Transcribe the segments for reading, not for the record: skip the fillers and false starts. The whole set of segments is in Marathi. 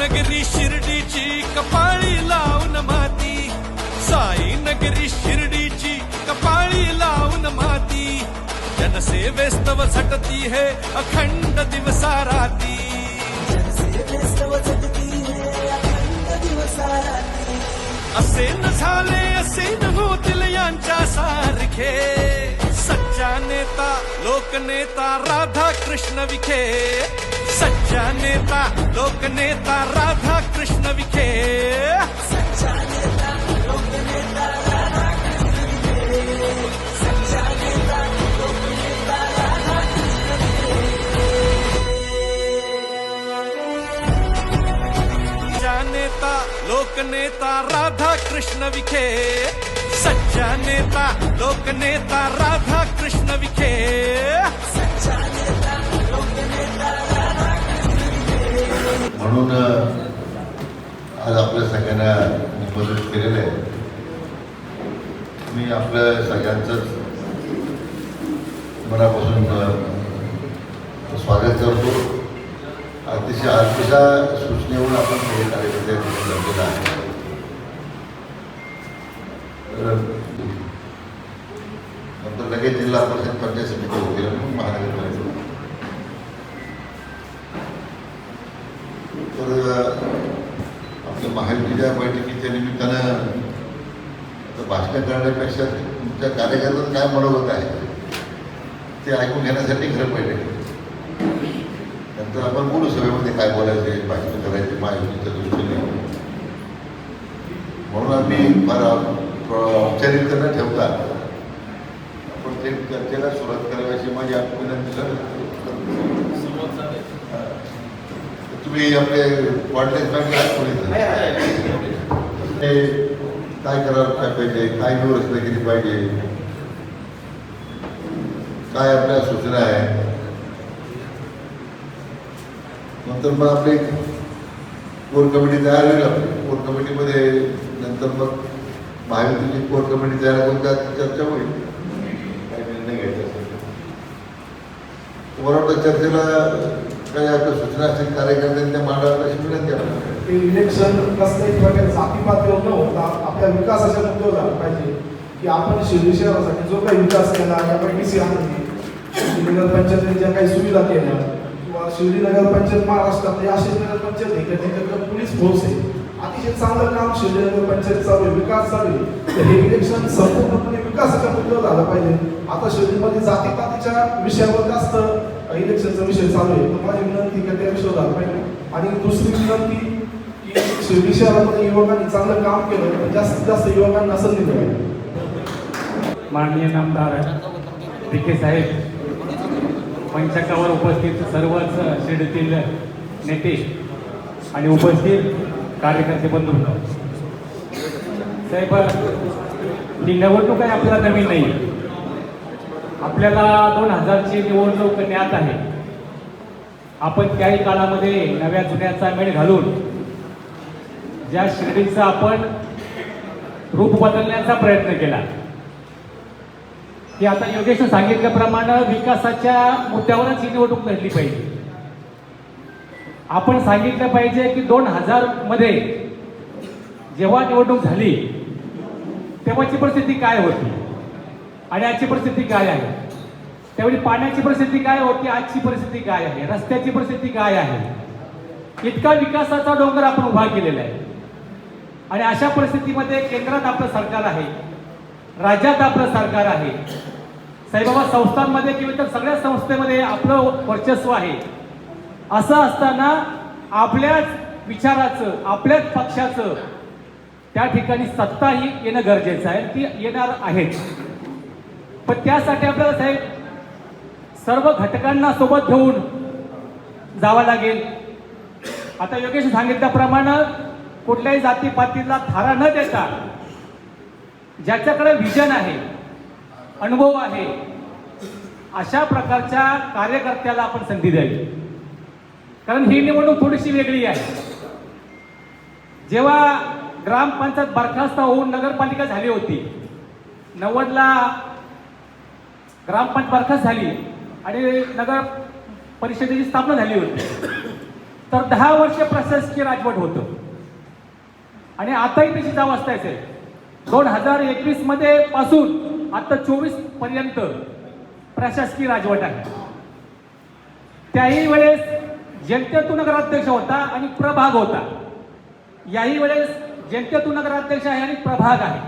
नगरी शिर्डीची कपाळी लावून माती, साई नगरी शिर्डीची कपाळी लावून माती, जनसेवेस्तव झटती है अखंड दिवसा राती, असे न झाले असे न होतील यांच्या सारखे, सच्चा नेता लोकनेता राधा कृष्ण विखे, सच्चा नेता लोकनेता राधा कृष्ण विखे, सच्चा नेता लोकनेता राधा कृष्ण विखे, सच्चा नेता लोकनेता राधा कृष्ण विखे, सच्चा नेता लोकनेता राधा कृष्ण विखे, सच्चा नेता लोकनेता राधा कृष्ण विखे, सच्चा नेता लोकनेता राधा कृष्ण विखे. म्हणून आज आपल्या सगळ्यांना मदत केलेलं आहे. मी आपल्या सगळ्यांचंच मनापासून स्वागत करतो. अतिशय अल्पशा सूचनेवरून आपण हे कार्यकर्ते जमलेला आहे. नंतर लगेच जिल्हा परिषद पंचायत समिती होती म्हणून महानगरपालिका. तर आपल्या महायुतीच्या बैठकीच्या निमित्तानं भाषण करण्यापेक्षा तुमच्या कार्यकर्त्यांना काय मनोगत आहे ते ऐकून घेण्यासाठी खरं बैठक. नंतर आपण बोलू सभेमध्ये काय बोलायचे, भाषण करायचे महायुतीच्या दृष्टीने. म्हणून आम्ही फार औपचारिकता न ठेवता आपण ते चर्चेला सुरुवात करावी अशी माझी विनंती करतो. तुम्ही आपले वाढलेच पाहिजे आज कोणी काय करायला काय पाहिजे, काय व्यवस्था केली पाहिजे, काय आपल्या सूचना आहे. नंतर मग आपली कोर कमिटी तयार होईल. आपली कोर कमिटीमध्ये नंतर मग महायुतीची कोर कमिटी तयार करून त्यात चर्चा होईल, काही निर्णय घ्यायचा असेल. मला वाटतं चर्चेला काही आपल्या सूचना असतील कार्यकर्त्यांनी त्या मांडाव्या अशी विनंती आहे. इलेक्शन कसं एक प्रकारे जातीपातीवर न होता आपल्या विकासाच्या मुद्द्यावर झालं पाहिजे की आपण शिर्डी शहरासाठी जो काही विकास केला, यापैकी सी आणली, नगरपंचायतीने ज्या काही सुविधा केल्या, किंवा शिर्डी नगरपंचायत महाराष्ट्रातली अशी नगरपंचायत आहे की त्याच्याकडे पोलीस फोर्स आहे, अतिशय चांगलं काम शिर्डी नगरपंचायत चालू आहे, विकास चालू आहे. तर हे इलेक्शन संपूर्णपणे विकासाच्या मुद्द्यावर झालं पाहिजे. आता शिर्डीमध्ये जातीपातीच्या विषयावर जास्त इलेक्शनचा विषय चालू आहे. तर माझी विनंती की त्या विषयावर झालं पाहिजे. आणि दुसरी विनंती की शिर्डी शहरामध्ये युवकांनी चांगलं काम केलं तर जास्तीत जास्त युवकांना संधी मिळेल. माननीय नामदार विखे साहेब, मंचकावर उपस्थित सर्वच शिर्डीतील नेते आणि उपस्थित कार्यकर्ते बंधू साहेब, ही निवडणूक आहे आपल्याला नवीन नाही. आपल्याला 2000ची निवडणूक ज्ञात आहे. आपण त्याही काळामध्ये नव्या जुन्याचा मेळ घालून ज्या शिर्डीचा आपण रूप बदलण्याचा प्रयत्न केला, की आता योगेश सांगितल्याप्रमाणे विकासाच्या मुद्द्यावरच ही निवडणूक लढली पाहिजे. आपण सांगितलं पाहिजे की 2000 मध्ये जेव्हा निवडणूक झाली तेव्हाची परिस्थिती काय होती आणि आजची परिस्थिती काय आहे. त्यावेळी पाण्याची परिस्थिती काय होती, आजची परिस्थिती काय आहे, रस्त्याची परिस्थिती काय आहे. इतका विकासाचा डोंगर आपण उभा केलेला आहे. आणि अशा परिस्थितीमध्ये केंद्रात आपलं सरकार आहे, राज्यात आपलं सरकार आहे, साईबाबा संस्थांमध्ये किंवा इतर सगळ्या संस्थेमध्ये आपलं वर्चस्व आहे. असं असताना आपल्याच विचाराचं, आपल्याच पक्षाचं त्या ठिकाणी सत्ताही येणं गरजेचं आहे. ती येणार आहेच. पण त्यासाठी आपल्याला साहेब सर्व घटकांना सोबत घेऊन जावं लागेल. आता योगेश सांगितल्याप्रमाणे कुठल्याही जातीपातीला थारा न देता ज्याच्याकडे विजन आहे, अनुभव आहे, अशा प्रकारच्या कार्यकर्त्याला आपण संधी द्यावी. कारण ही निवडणूक थोडीशी वेगळी आहे. जेव्हा ग्रामपंचायत बरखास्त होऊन नगरपालिका झाली होती, 90ला ग्रामपंचायत बरखास्त झाली आणि नगर परिषदेची स्थापना झाली होती. तर 10 वर्ष प्रशासकीय राजवट होतं आणि आताही तशीच अवस्था आहे. 2021 मध्ये पासून आता 24 पर्यंत प्रशासकीय राजवट आहे. त्याही वेळेस जनतेतून नगराध्यक्ष होता आणि प्रभाग होता. याही वेळेस जनतेतून नगराध्यक्ष आहे आणि प्रभाग आहे.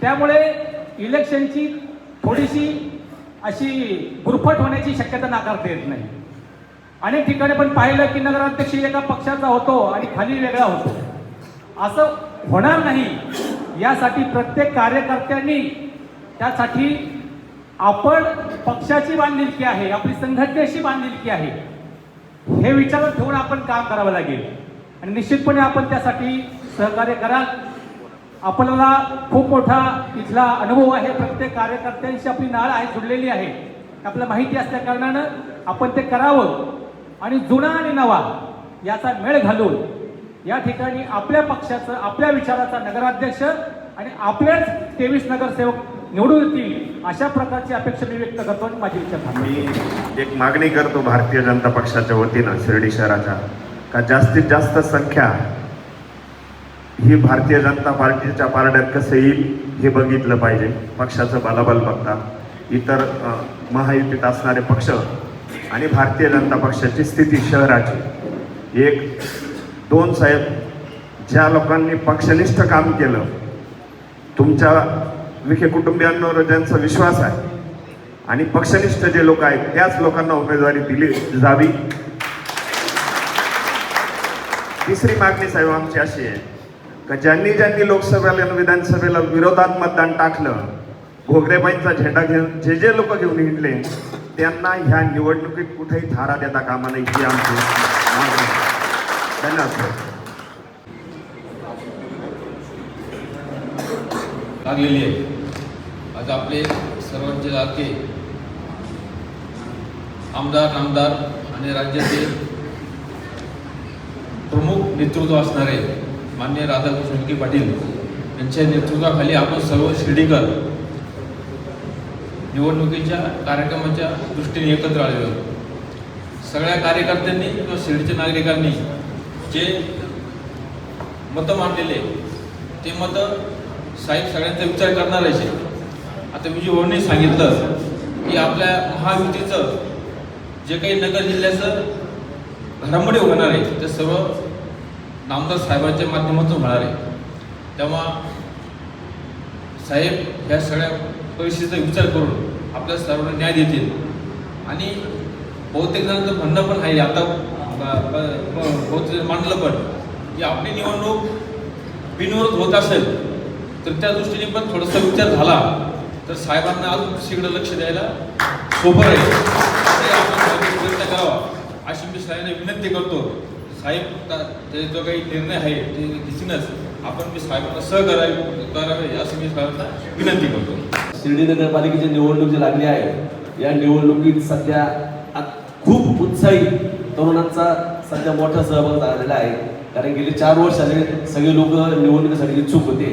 त्यामुळे इलेक्शनची थोडीशी अशी गुरफट होण्याची शक्यता नाकारता येत नाही. अनेक ठिकाणी पण पाहिलं की नगराध्यक्ष एका पक्षाचा होतो आणि खाली वेगळा होतो. असं होणार नाही यासाठी प्रत्येक कार्यकर्त्यांनी त्यासाठी आपण पक्षाची बांधिलकी आहे, आपली संघटनेशी बांधिलकी आहे हे विचारात ठेवून आपण काम करावं लागेल आणि निश्चितपणे आपण त्यासाठी सहकार्य कराल. आपल्याला खूप मोठा इथला अनुभव आहे. प्रत्येक कार्यकर्त्यांशी आपली नाळ आहे, जुळलेली आहे. आपल्याला माहिती असल्या कारणानं आपण ते करावं आणि जुना आणि नवा याचा मेळ घालून या ठिकाणी आपल्या पक्षाचं, आपल्या विचाराचा नगराध्यक्ष आणि आपलेच 23 नगरसेवक निवडून येतील अशा प्रकारची अपेक्षा मी व्यक्त करतो आणि माझी इच्छा थांबतो. मी एक मागणी करतो भारतीय जनता पक्षाच्या वतीनं शिर्डी शहराच्या, का जास्तीत जास्त संख्या ही भारतीय जनता पार्टीच्या पारड्यात कसं येईल हे बघितलं पाहिजे. पक्षाचं बलाबल बघता इतर महायुतीत असणारे पक्ष आणि भारतीय जनता पक्षाची स्थिती शहराची 1-2 साहेब, ज्या लोकांनी पक्षनिष्ठ काम केलं, तुमच्या विखे कुटुंबियांवर ज्यांचा विश्वास आहे आणि पक्षनिष्ठ जे लोक आहेत त्याच लोकांना उमेदवारी दिली जावी. तिसरी मागणी साहेब आमची अशी आहे का ज्यांनी लोकसभेला आणि विधानसभेला विरोधात मतदान टाकलं, घोगरेबाईंचा झेंडा घेऊन जे लोक घेऊन हिंडले, त्यांना ह्या निवडणुकीत कुठेही थारा देता कामा नाही ही आमची मागणी. धन्यवाद. लागलेली आहे. आज आपले सर्वांचे लाडके आमदार आणि राज्याचे प्रमुख नेतृत्व असणारे माननीय राधाकृष्ण विखे पाटील यांच्या नेतृत्वाखाली आपण सर्व शिर्डीकर निवडणुकीच्या कार्यक्रमाच्या दृष्टीने एकत्र आलेलो आहोत. सगळ्या कार्यकर्त्यांनी किंवा शिर्डीच्या नागरिकांनी जे मतं मांडलेले ते मतं साहेब सगळ्यांचा विचार करणार आहे. आता मी जे वर्णन सांगितलं की आपल्या महायुतीचं जे काही नगर जिल्ह्याचं घडामोडी होणार आहे ते सर्व नामदार साहेबांच्या माध्यमातून होणार आहे. तेव्हा साहेब ह्या सगळ्या परिस्थितीचा विचार करून आपल्या सर्वांना न्याय देतील आणि बहुतेक जणांचं म्हणणं पण आहे, आता बहुतेक मांडलं पण की आपली निवडणूक बिनविरोध होत असेल तर त्या दृष्टीने पण थोडासा विचार झाला तर साहेबांना अजून दुसरीकडे लक्ष द्यायला सोपं आहे. आपण प्रयत्न करावा अशी मी साहेबांना विनंती करतो. साहेब ते जो काही निर्णय आहे ते घेतीलच, आपण मी साहेबांना करावे असं मी साहेबांना विनंती करतो. शिर्डी नगरपालिकेची निवडणूक जी लागली आहे या निवडणुकीत सध्या खूप उत्साही तरुणांचा सध्या मोठा सहभाग झालेला आहे. कारण गेली 4 वर्ष सगळे लोक निवडणुकीसाठी इच्छुक होते,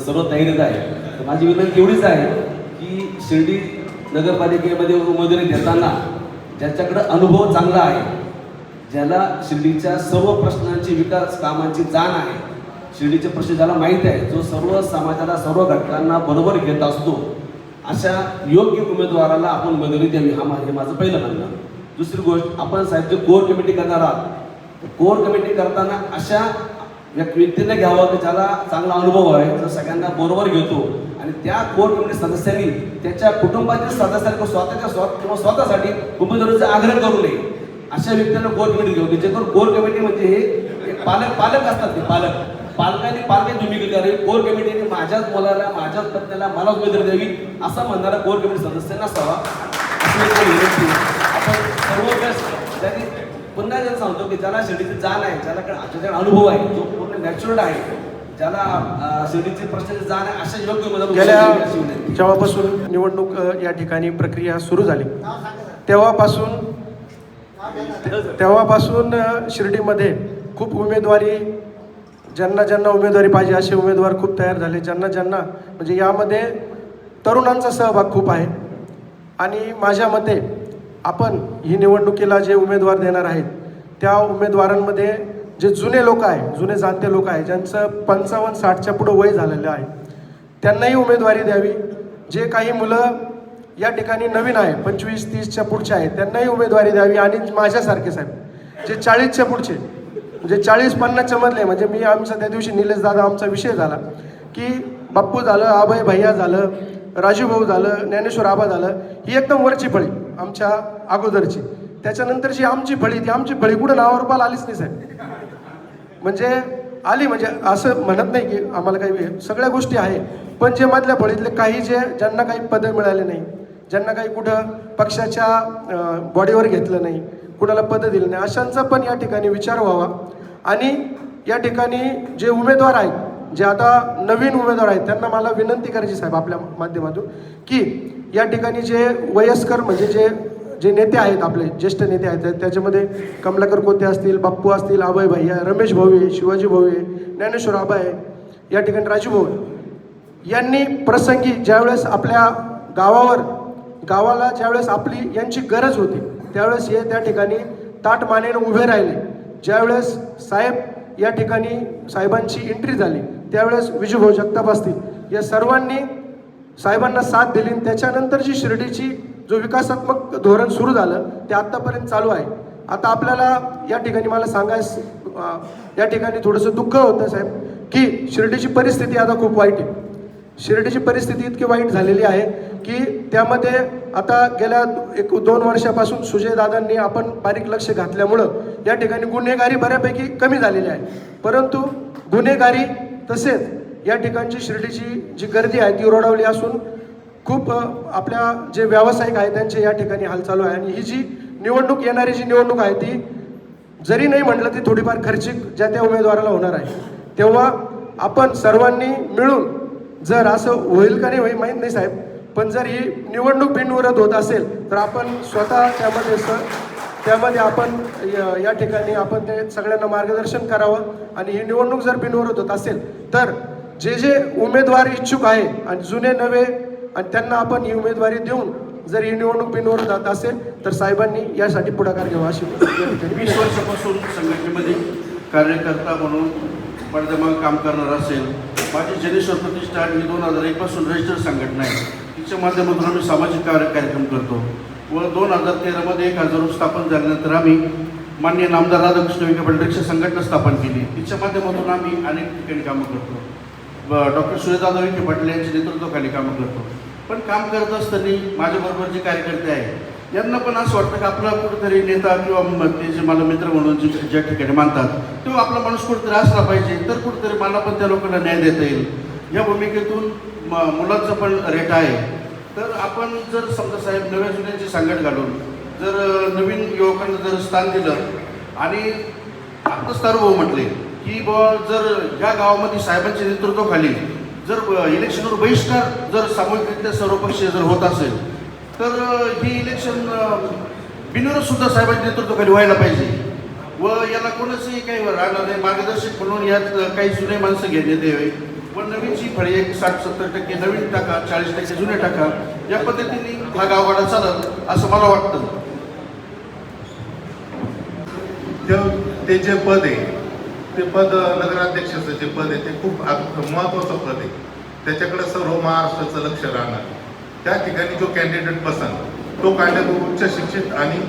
सर्व तयारीत आहे. तर माझी विनंती एवढीच आहे की शिर्डी नगरपालिकेमध्ये उमेदवारी देताना ज्याच्याकडे अनुभव चांगला आहे, ज्याला शिर्डीच्या सर्व प्रश्नांची विकास कामांची जाण आहे, शिर्डीचे प्रश्न ज्याला माहीत आहे, जो सर्व समाजाला सर्व घटकांना बरोबर घेत असतो, अशा योग्य उमेदवाराला आपण उमेदवारी द्यावी हे माझं पहिलं म्हणणं. दुसरी गोष्ट, आपण साहेब जे कोर कमिटी करणार आहात, कोर कमिटी करताना अशा व्यक्तीने घ्यावं की ज्याला चांगला अनुभव आहे, जो सगळ्यांना बरोबर घेतो आणि त्या कोर कमिटी सदस्यांनी त्याच्या कुटुंबातील सदस्यांना किंवा स्वतःसाठी उमेदवारीचा आग्रह करू नये. अशा व्यक्तींना कोर कमिटी घेऊ की जेणेकरून कोर कमिटी म्हणजे हे पालक असतात, ते पालकांनी भूमिका करावी. कोर कमिटीने माझ्याच मुलाला, माझ्याच पत्नीला मला उमेदवारी द्यावी असं म्हणणारा कोर कमिटी सदस्य नसावा अशी विनंती. आपण सर्व त्यांनी पुन्हा जर सांगतो की ज्याला शिर्डीची जाण आहे, ज्याच्याकडे अनुभव आहे, जो पूर्ण नॅचरल आहे, ज्याला शिर्डीचे प्रश्नाची जाण आहे, अशा योग्य उमेदवार. जेव्हापासून निवडणूक या ठिकाणी प्रक्रिया सुरू झाली तेव्हापासून शिर्डीमध्ये खूप उमेदवारी, ज्यांना उमेदवारी पाहिजे असे उमेदवार खूप तयार झाले. ज्यांना म्हणजे यामध्ये तरुणांचा सहभाग खूप आहे. आणि माझ्या मते आपण ही निवडणुकीला जे उमेदवार देणार आहेत त्या उमेदवारांमध्ये जे जुने लोक आहे, जुने जाणते लोक आहे, ज्यांचं 55-60च्या पुढं वय झालेलं आहे, त्यांनाही उमेदवारी द्यावी. जे काही मुलं या ठिकाणी नवीन आहे, 25-30च्या पुढचे आहेत, त्यांनाही उमेदवारी द्यावी. आणि माझ्यासारखे साहेब जे 40च्या पुढचे, म्हणजे 40-50च्या मधले, म्हणजे मी आमचा त्या दिवशी निलेश दादा आमचा विषय झाला की बाप्पू झालं, अभय भैया झालं, राजू भाऊ झालं, ज्ञानेश्वर आबा झालं, ही एकदम वरची फळी आमच्या अगोदरची. त्याच्यानंतरची आमची फळी, ती आमची फळी कुठं नावावर पाल आलीच नाही साहेब. म्हणजे आली, म्हणजे असं म्हणत नाही की आम्हाला काही सगळ्या गोष्टी आहे, पण जे मधल्या फळीतले काही ज्यांना काही पदं मिळाले नाही, ज्यांना काही कुठं पक्षाच्या बॉडीवर घेतलं नाही, कुणाला पदं दिलं नाही, अशांचा पण या ठिकाणी विचार व्हावा. आणि या ठिकाणी जे उमेदवार आहेत, जे आता नवीन उमेदवार आहेत, त्यांना मला विनंती करायची साहेब आपल्या माध्यमातून की या ठिकाणी जे वयस्कर म्हणजे जे नेते आहेत, आपले ज्येष्ठ नेते आहेत, त्याच्यामध्ये कमलाकर कोते असतील, बाप्पू असतील, अभय भैया, रमेश भाऊ आहे, शिवाजी भाऊ आहे, ज्ञानेश्वर आबा आहे, या ठिकाणी राजू भाऊ, यांनी प्रसंगी ज्यावेळेस आपल्या गावाला ज्यावेळेस आपली यांची गरज होती, त्यावेळेस हे त्या ठिकाणी ताठ मानेने उभे राहिले. ज्यावेळेस साहेब या ठिकाणी साहेबांची एंट्री झाली, त्यावेळेस विजूभाऊ जगताप असतील, या सर्वांनी साहेबांना साथ दिली. त्याच्यानंतरची शिर्डीची जो विकासात्मक धोरण सुरू झालं ते आत्तापर्यंत चालू आहे. आता आपल्याला या ठिकाणी मला या ठिकाणी थोडंसं दुःख होतं साहेब की शिर्डीची परिस्थिती आता खूप वाईट आहे. शिर्डीची परिस्थिती इतकी वाईट झालेली आहे की त्यामध्ये आता गेल्या 1-2 वर्षापासून सुजयदादांनी आपण बारीक लक्ष घातल्यामुळं या ठिकाणी गुन्हेगारी बऱ्यापैकी कमी झालेली आहे. परंतु गुन्हेगारी तसेच या ठिकाणची शिर्डीची जी गर्दी आहे ती रोडावली असून खूप आपल्या जे व्यावसायिक आहेत त्यांचे या ठिकाणी हाल चालू आहे. आणि ही जी येणारी जी निवडणूक आहे ती जरी नाही म्हटलं ती थोडीफार खर्चिक ज्या त्या उमेदवाराला होणार आहे. तेव्हा आपण सर्वांनी मिळून जर असं होईल का नाही होईल माहीत नाही साहेब, पण जर ही निवडणूक बिनविरोध होत असेल तर आपण स्वतः त्यामध्ये आपण या ठिकाणी आपण ते सगळ्यांना मार्गदर्शन करावं. आणि ही निवडणूक जर बिनविरोध होत असेल तर जे उमेदवार इच्छुक आहे आणि जुने नवे आणि त्यांना आपण ही उमेदवारी देऊन जर ही निवडणूक बिनविरोध होत असेल तर साहेबांनी यासाठी पुढाकार घ्यावा अशी 20 वर्षापासून संघटनेमध्ये कार्यकर्ता म्हणून पडद्यामागे काम करणार असेल. माझी जनेश्वर प्रतिष्ठा आणि 2001 पासून रजिस्टर संघटना आहे. तिच्या माध्यमातून आम्ही सामाजिक कार्यक्रम करतो व 2013मध्ये 1000 स्थापन झाल्यानंतर आम्ही माननीय नामदार राधाकृष्ण विखे पाटील रिक्षा संघटना स्थापन केली. तिच्या माध्यमातून आम्ही अनेक ठिकाणी कामं करतो. डॉक्टर सुजयदादा विखे पाटील यांच्या नेतृत्वाखाली कामं करतो. पण काम करत असताना माझ्याबरोबर जे कार्यकर्ते आहेत यांना पण असं वाटतं की आपला कुठेतरी नेता किंवा ते जे मला मित्र म्हणून ज्या ठिकाणी मानतात तेव्हा आपला माणूस कुठेतरी असला पाहिजे, तर कुठेतरी मला पण त्या लोकांना न्याय देता येईल. या भूमिकेतून मुलांचं पण रेट आहे. तर आपण जर समजा साहेब नव्या जुन्यांची सांगड घालून जर नवीन युवकांना जर स्थान दिलं आणि आत्ताच भाऊ म्हटले की बुवा जर ह्या गावामध्ये साहेबांच्या नेतृत्वाखाली जर इलेक्शनवर बहिष्कार जर सामूहिकरित्या सर्वपक्षीय जर होत असेल तर ही इलेक्शन बिनविरोध सुद्धा साहेबांच्या नेतृत्वाखाली व्हायला पाहिजे व याला कोणाचंही काही राहणार नाही. मार्गदर्शक म्हणून यात काही जुने माणसं घेण्यात यावे व नवीनची फळे 60-70% नवीन टाका, 40% जुने टाका, या पद्धतीने हा गावगाडा चालत असं मला वाटतं. ते जे पद आहे ते पद नगराध्यक्षाचं जे पद आहे ते खूप महत्त्वाचं पद आहे. त्याच्याकडे सर्व महाराष्ट्राचं लक्ष राहणार. त्या ठिकाणी जो कॅन्डिडेट पसंत तो कॅन्डिडेट उच्च शिक्षित आणि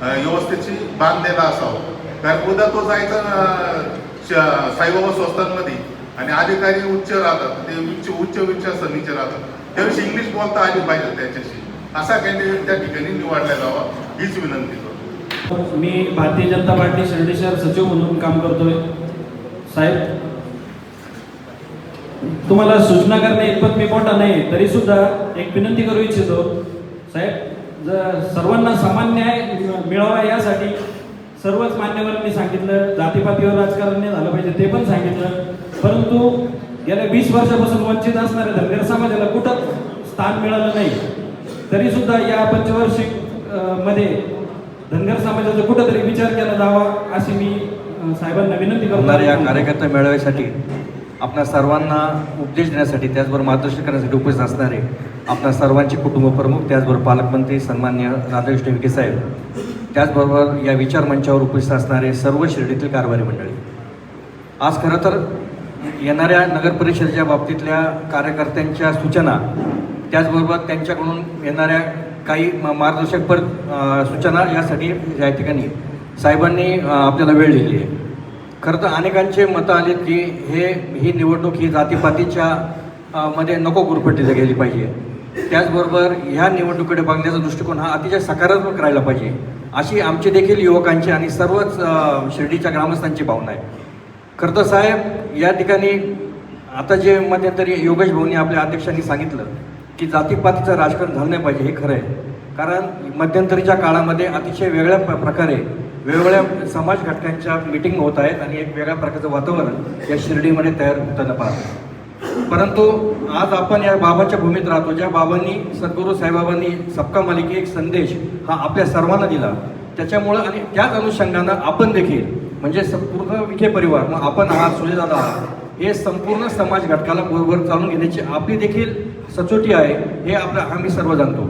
व्यवस्थेची बांधलेला असावा. कारण उद्या तो जायचा साईबाबा संस्थांमध्ये आणि अधिकारी उच्च राहतात, ते उच्च विचारसरणीचे राहतात, त्याविषयी इंग्लिश बोलता आली पाहिजे त्याच्याशी. असा कॅन्डिडेट त्या ठिकाणी निवडला जावा हीच विनंती करतो. मी भारतीय जनता पार्टी शिर्डी शहर सचिव म्हणून काम करतोय. साहेब तुम्हाला सूचना करणे इतपत मी मोठा नाही तरी सुद्धा एक विनंती करू इच्छितो. साहेब सर्वांना समान न्याय मिळावा यासाठी सर्वच मान्यवरांनी सांगितलं, जातीपातीवर राजकारण नाही झालं पाहिजे ते पण सांगितलं. परंतु गेल्या 20 वर्षापासून वंचित असणाऱ्या धनगर समाजाला कुठं स्थान मिळालं नाही. तरी सुद्धा या पंचवार्षिक मध्ये धनगर समाजाचा कुठंतरी विचार केला जावा अशी मी साहेबांना विनंती करणार. या कार्यकर्ता मेळाव्यासाठी आपल्या सर्वांना उपदेश देण्यासाठी त्याचबरोबर मार्गदर्शन करण्यासाठी उपस्थित असणारे आपल्या सर्वांचे कुटुंब प्रमुख त्याचबरोबर पालकमंत्री सन्मान्य राधाकृष्ण विखे साहेब, त्याचबरोबर या विचारमंचावर उपस्थित असणारे सर्व शिर्डीतील कारभारी मंडळी. आज खरं तर येणाऱ्या नगर परिषदेच्या बाबतीतल्या कार्यकर्त्यांच्या सूचना, त्याचबरोबर त्यांच्याकडून येणाऱ्या काही मार्गदर्शकपर सूचना यासाठी या ठिकाणी साहेबांनी आपल्याला वेळ दिली आहे. खरं तर अनेकांचे मतं आलेत की ही निवडणूक ही जातीपातीच्या मध्ये नको गुरफटली गेली पाहिजे. त्याचबरोबर ह्या निवडणुकीकडे बघण्याचा दृष्टिकोन हा अतिशय सकारात्मक राहिला पाहिजे, अशी आमची देखील युवकांची आणि सर्वच शिर्डीच्या ग्रामस्थांची भावना आहे. खरं तर साहेब या ठिकाणी आता जे मध्यंतरी योगेश भाऊंनी आपल्या अध्यक्षांनी सांगितलं की जातीपातीचं राजकारण झालं नाही पाहिजे, हे खरं आहे. कारण मध्यंतरीच्या काळामध्ये अतिशय वेगळ्या प्रकारे वेगवेगळ्या समाज घटकांच्या मिटिंग होत आहेत आणि एक वेगळ्या प्रकारचं वातावरण या शिर्डीमध्ये तयार होताना पाहतो. परंतु आज आपण या बाबाच्या भूमीत राहतो, ज्या बाबांनी सद्गुरू साईबाबांनी सबका मालिकी एक संदेश हा आपल्या सर्वांना दिला. त्याच्यामुळं आणि त्याच अनुषंगानं आपण देखील म्हणजे संपूर्ण विखे परिवार, मग आपण आहात, सुजयदादा आहात, हे संपूर्ण समाज घटकाला बरोबर चालून घेण्याची आपली देखील सचोटी आहे, हे आम्ही सर्व जाणतो.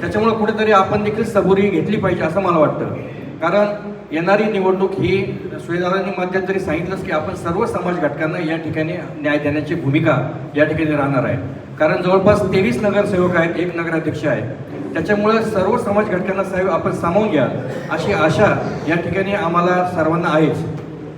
त्याच्यामुळं कुठेतरी आपण देखील सबुरी घेतली पाहिजे असं मला वाटतं. कारण येणारी निवडणूक ही सुजयदादांनी मध्यंतरी सांगितलंच की आपण सर्व समाज घटकांना या ठिकाणी न्याय देण्याची भूमिका या ठिकाणी राहणार आहे. कारण जवळपास 23 नगरसेवक आहेत, 1 नगराध्यक्ष आहे. त्याच्यामुळं सर्व समाज घटकांना साहेब आपण सामावून घ्या अशी आशा या ठिकाणी आम्हाला सर्वांना आहेच.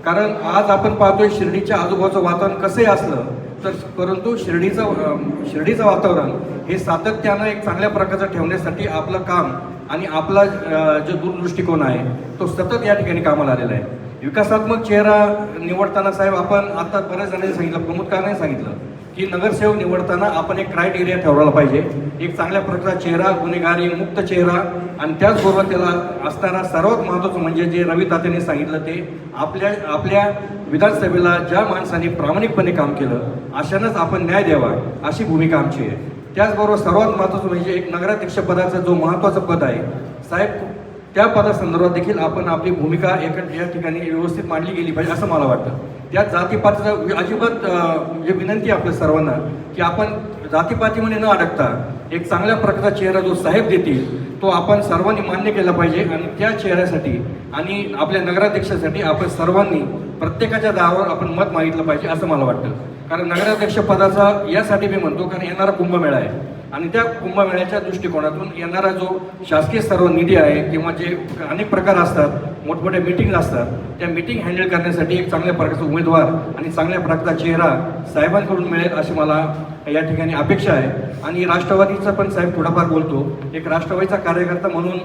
कारण आज आपण पाहतोय शिर्डीच्या आजूबाजूचं वातावरण कसंही असलं तर परंतु शिर्डीचं वातावरण हे सातत्यानं एक चांगल्या प्रकारचं ठेवण्यासाठी आपलं काम आणि आपला जो दूरदृष्टिकोन आहे तो सतत या ठिकाणी कामाला आलेला आहे. विकासात्मक चेहरा निवडताना साहेब आपण आता बऱ्याच जणांनी सांगितलं, प्रमुखांनी सांगितलं की नगरसेवक निवडताना आपण एक क्रायटेरिया ठरवला पाहिजे, एक चांगल्या प्रकारचा चेहरा, गुन्हेगारी मुक्त चेहरा आणि त्याचबरोबर त्याला असणारा सर्वात महत्त्वाचं म्हणजे जे रवी तात्यांनी सांगितलं ते आपल्या विधानसभेला ज्या माणसाने प्रामाणिकपणे काम केलं अशानंच आपण न्याय द्यावा अशी भूमिका आमची आहे. त्याचबरोबर सर्वात महत्त्वाचं म्हणजे एक नगराध्यक्ष पदाचं जो महत्त्वाचं पद आहे साहेब, त्या पदासंदर्भात देखील आपण आपली भूमिका या ठिकाणी व्यवस्थित मांडली गेली पाहिजे असं मला वाटतं. त्या जातीपातीचा अजिबात म्हणजे विनंती आहे आपल्या सर्वांना की आपण जातीपातीमध्ये न अडकता एक चांगल्या प्रकारचा चेहरा जो साहेब देतील तो आपण सर्वांनी मान्य केला पाहिजे आणि त्या चेहऱ्यासाठी आणि आपल्या नगराध्यक्षासाठी आपण सर्वांनी प्रत्येकाच्या दारावर आपण मत मागितलं पाहिजे असं मला वाटतं. कारण नगराध्यक्ष पदाचा यासाठी मी म्हणतो कारण येणारा कुंभमेळा आहे आणि त्या कुंभमेळ्याच्या दृष्टिकोनातून येणारा जो शासकीय सर्व निधी आहे किंवा जे अनेक प्रकार असतात, मोठमोठ्या मीटिंग असतात, त्या मीटिंग हँडल करण्यासाठी एक चांगल्या प्रकारचा उमेदवार आणि चांगल्या प्रकारचा चेहरा साहेबांकडून मिळेल अशी मला या ठिकाणी अपेक्षा आहे. आणि राष्ट्रवादीचा पण साहेब थोडाफार बोलतो, एक राष्ट्रवादीचा कार्यकर्ता म्हणून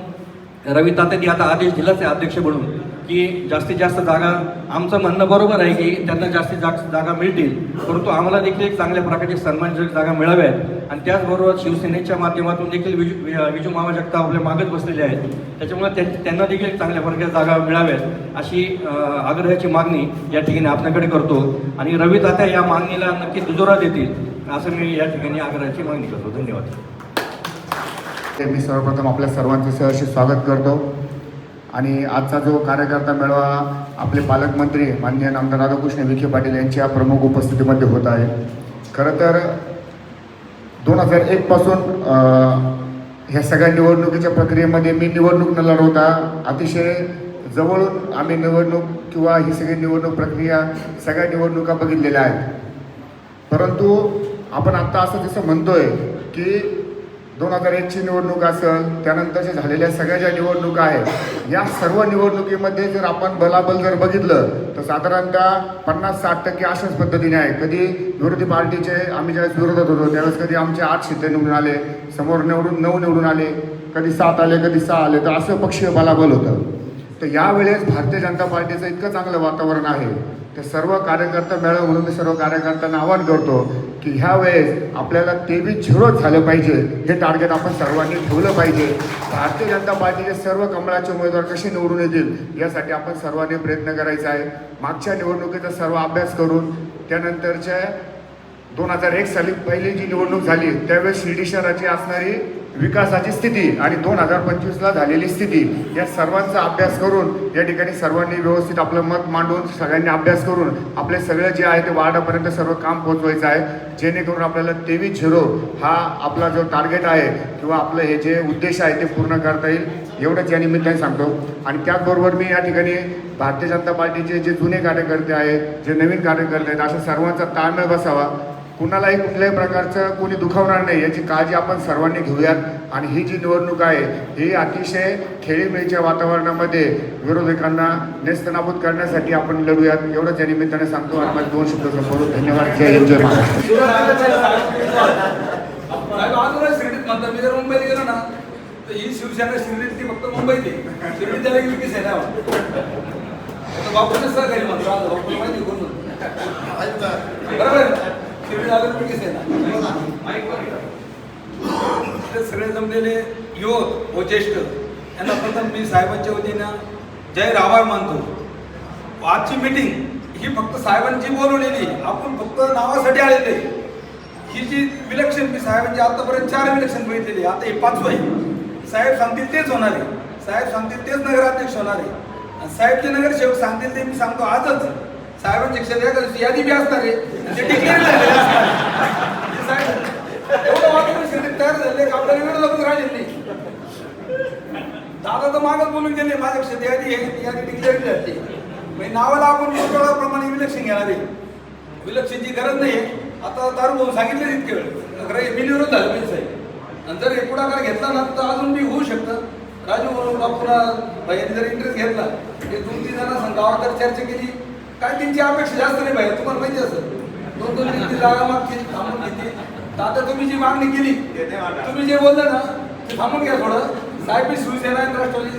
रवी तात्यांनी आता आदेश दिलाच आहे अध्यक्ष म्हणून की जास्तीत जास्त जागा, आमचं म्हणणं बरोबर आहे की त्यांना जास्तीत जास्त जागा मिळतील, परंतु आम्हाला देखील एक चांगल्या प्रकारची सन्मानजनक जागा मिळाव्यात आणि त्याचबरोबर शिवसेनेच्या माध्यमातून देखील विजू मामा जगताप आपल्या मागत बसलेले आहेत. त्याच्यामुळे त्यांना देखील चांगल्या प्रकारच्या जागा मिळाव्यात अशी आग्रहाची मागणी या ठिकाणी आपल्याकडे करतो आणि रवी तात्या या मागणीला नक्की दुजोरा देतील असं मी या ठिकाणी आग्रहाची मागणी करतो. धन्यवाद. मी सर्वप्रथम आपल्या सर्वांचं सहर्ष स्वागत करतो आणि आजचा जो कार्यकर्ता मेळावा आपले पालकमंत्री माननीय नामदार राधाकृष्ण विखे पाटील यांच्या प्रमुख उपस्थितीमध्ये होत आहे. खरं तर 2001 पासून ह्या सगळ्या निवडणुकीच्या प्रक्रियेमध्ये मी निवडणूक न लढवता अतिशय जवळून आम्ही निवडणूक किंवा ही सगळी निवडणूक प्रक्रिया सगळ्या निवडणुका बघितलेल्या आहेत. परंतु आपण आत्ता असं जसं म्हणतोय की 2001ची निवडणूक असेल, त्यानंतरच्या झालेल्या सगळ्या ज्या निवडणुका आहेत या सर्व निवडणुकीमध्ये जर आपण बलाबल जर बघितलं तर साधारणतः 50-60% अशाच पद्धतीने आहे. कधी विरोधी पार्टीचे आम्ही ज्यावेळेस विरोधात होतो त्यावेळेस कधी आमचे 8 शिट्टे निवडून आले, समोर 9 निवडून आले, कधी 7 आले, कधी 6 आले, तर असं पक्षीय बलाबल होतं. तर यावेळेस भारतीय जनता पार्टीचं इतकं चांगलं वातावरण आहे ते सर्व कार्यकर्ता मेळावा म्हणून मी सर्व कार्यकर्त्यांना आवाहन करतो की ह्या वेळेस आपल्याला 23-0 झालं पाहिजे, हे टार्गेट आपण सर्वांनी ठेवलं पाहिजे. भारतीय जनता पार्टीचे सर्व कमळाचे उमेदवार कसे निवडून येतील यासाठी आपण सर्वांनी प्रयत्न करायचा आहे. मागच्या निवडणुकीचा सर्व अभ्यास करून त्यानंतरच्या 2001 साली पहिली जी निवडणूक झाली त्यावेळेस शिर्डी शहराची असणारी विकासाची स्थिती आणि 2025ला झालेली स्थिती या सर्वांचा अभ्यास करून या ठिकाणी सर्वांनी व्यवस्थित आपलं मत मांडून सगळ्यांनी अभ्यास करून आपले सगळं जे आहे ते वार्डापर्यंत सर्व काम पोहोचवायचं आहे, जेणेकरून आपल्याला 23-0 हा आपला जो टार्गेट आहे किंवा आपलं हे जे उद्देश आहे ते पूर्ण करता येईल एवढंच या निमित्ताने सांगतो. आणि त्याचबरोबर मी या ठिकाणी भारतीय जनता पार्टीचे जे जुने कार्यकर्ते आहेत, जे नवीन कार्यकर्ते आहेत, अशा सर्वांचा ताळमेळ बसावा. कुणालाही कुठल्याही प्रकारचं कोणी दुखावणार नाही याची काळजी आपण सर्वांनी घेऊयात. आणि ही जी निवडणूक आहे ही अतिशय खेळीमेळीच्या वातावरणामध्ये विरोधकांना नेस्तनाबूत करण्यासाठी आपण लढूयात. एवढंच या निमित्ताने सांगतो आणि माझे 2 शब्द संपवतो. धन्यवाद. जय हिंद, जय महाराष्ट्र. शिर्डीत म्हणतात, मी जर मुंबईला गेलो ना तर ही शिवसेना शिर्डीतली फक्त मुंबईत आहे. शिर्डीत त्याला विकीच आहे ना. बापूने सहकारी म्हणतो, बापूला माहिती कोण बरोबर. शिर्डी आलं विकीच आहे ना. सगळे जमलेले युवक व ज्येष्ठ यांना प्रथम मी साहेबांच्या वतीनं जाहीर आभार मानतो. आजची मीटिंग ही फक्त साहेबांची बोलवलेली, आपण फक्त नावासाठी आलेले. ही जी विलक्षण, मी साहेबांची आतापर्यंत 4 विलक्षण बघितलेली, आता हे 5वं आहे. साहेब सांगतील तेच होणार आहे, साहेब सांगतील तेच नगराध्यक्ष होणार आहे. साहेब जे नगरसेवक सांगतील ते मी सांगतो आजच साहेबांच्या क्षेत्रात यादी बी असणार आहे, ते डिक्लेअर झालेले असणार आहे. साहेब एवढं वातावरण शिर्डीत तयार झाले का आपल्याला विरोधक राहिले नाही. दादा तर मागच बोलून गेले, माझ्या क्षेत्र यादी डिक्लेअर झाली. म्हणजे नावाला आपण प्रमाणे विलक्षण घेणार आहे. विलक्षणची गरज नाही आहे. आता दारू भाऊ सांगितलं इतके वेळ बिनविरोध झालं पाहिजे साहेब. आणि जर हे पुढाकार घेतला ना तर अजून बी होऊ शकतं. राजू बापूला भाईने जर इंटरेस्ट घेतला, हे 2-3 जणांना गावात जर चर्चा केली, काय त्यांची अपेक्षा जास्त नाही पाहिजे. तुम्हाला माहिती असेल 2-3 जागा मागतील, थांबून घेतली. तर आता तुम्ही जी मागणी केली, तुम्ही जे बोलता ना ते थांबून घ्या थोडं. साहेब मी शिवसेना आणि राष्ट्रवादी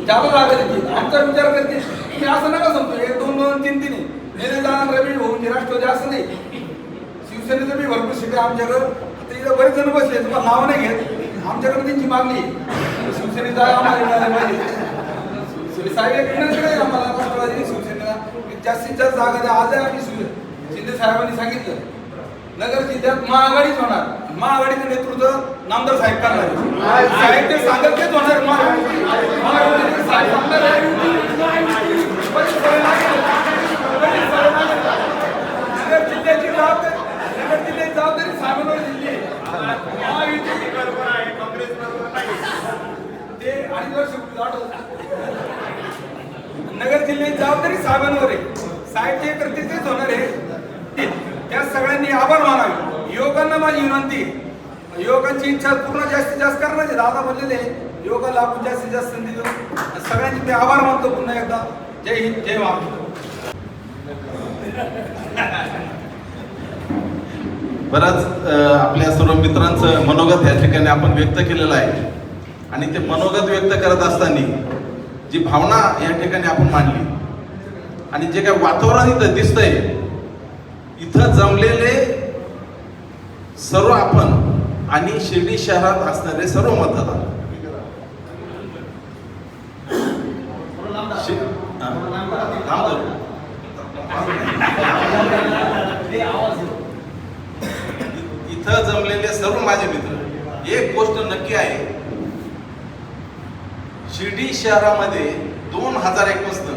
जागा देतील, आमचा विचार करतील. तुम्ही असं नका समजू 1-2, 3 नेले जाणार रवी होऊन जे राष्ट्रवादी असं नाही. शिवसेनेचं बी भरपूर शिका आमच्याकडं. तिथं बरेच जण बसले, तुम्हाला नाव नाही घेत. आमच्याकडे त्यांची मागणी शिवसेनेचा आम्हाला मिळायला पाहिजे. साहेब एक विनंती आहे आम्हाला राष्ट्रवादी शिवसेनेला जास्तीत जास्त जागा द्या. आज आम्ही शिंदे साहेबांनी सांगितलं नगर जिल्ह्यात महाआघाडीच होणार. महाआघाडीचं नेतृत्व नामदार साहेब करणार. साहेब ते सांगत तेच होणार. साहेब सांगणार नगर जिल्ह्याची जबाबदारी, नगर जिल्ह्याची जबाबदारी साहेबांवर दिली आहे. ते 2.5 वर्ष नगर जिल्ह्याची जबाबदारी साहेबांवर आहे. साहेब जे करतील तेच होणार आहे. त्या सगळ्यांनी आभार मानावे. युवकांना माझी विनंती, युवकांची इच्छा पूर्ण जास्तीत जास्त करण्याचे दादा बोललेले, युवकांना आपण जास्तीत जास्त संधी देऊ. सगळ्यांचे मी आभार मानतो पुन्हा एकदा. जय हिंद, जय महाराष्ट्र. बराच आपल्या सर्व मित्रांचं मनोगत या ठिकाणी आपण व्यक्त केलेलं आहे. आणि ते मनोगत व्यक्त करत असताना जी भावना या ठिकाणी आपण मांडली आणि जे काही वातावरण इथं दिसतंय, इथं जमलेले सर्व आपण आणि शिर्डी शहरात असणारे सर्व मतदार, इथं जमलेले सर्व माझे मित्र, एक गोष्ट नक्की आहे, शिर्डी शहरामध्ये 2001 पासून